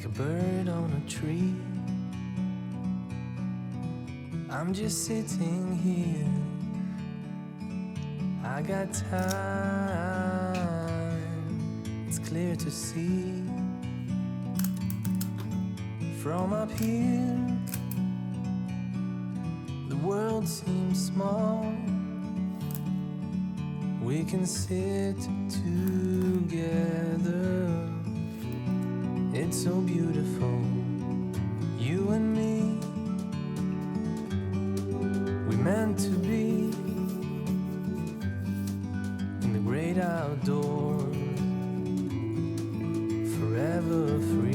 a bird on a tree. I'm just sitting here. I got time, it's clear to see. From up here, the world seems small. We can sit together. It's so beautiful, you and me. We meant to be in the great outdoors, forever free.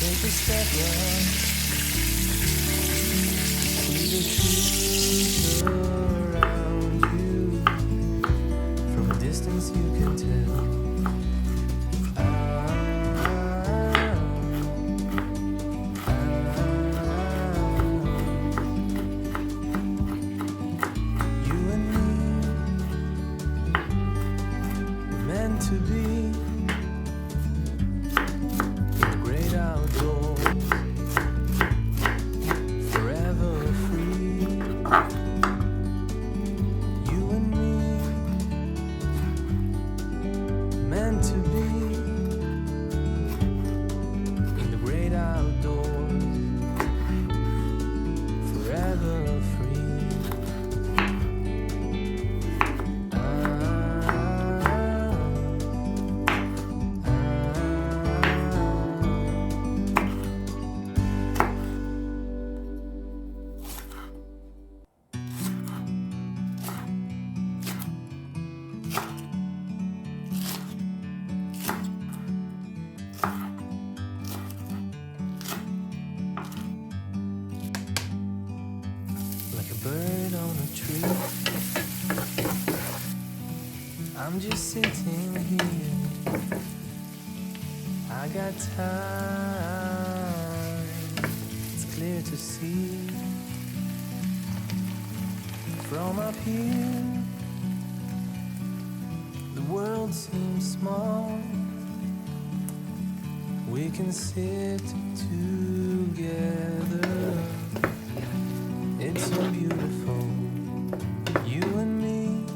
Take a step back, see the truth around you. From a distance you can tell. You and me were meant to be outdoors, forever free. You and me, meant to be in the great outdoors, forever free. Like a bird on a tree, I'm just sitting here. I got time, it's clear to see. From up here, the world seems small. We can sit together. It's so beautiful, you and me.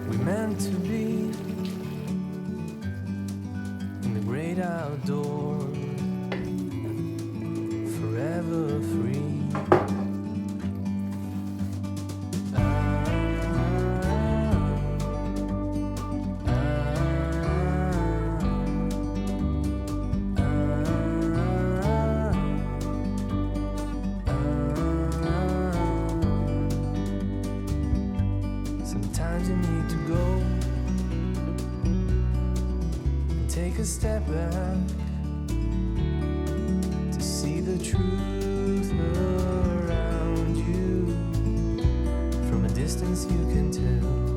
We meant to be in the great outdoors, forever free. Sometimes you need to go and take a step back to see the truth around you. From a distance you can tell.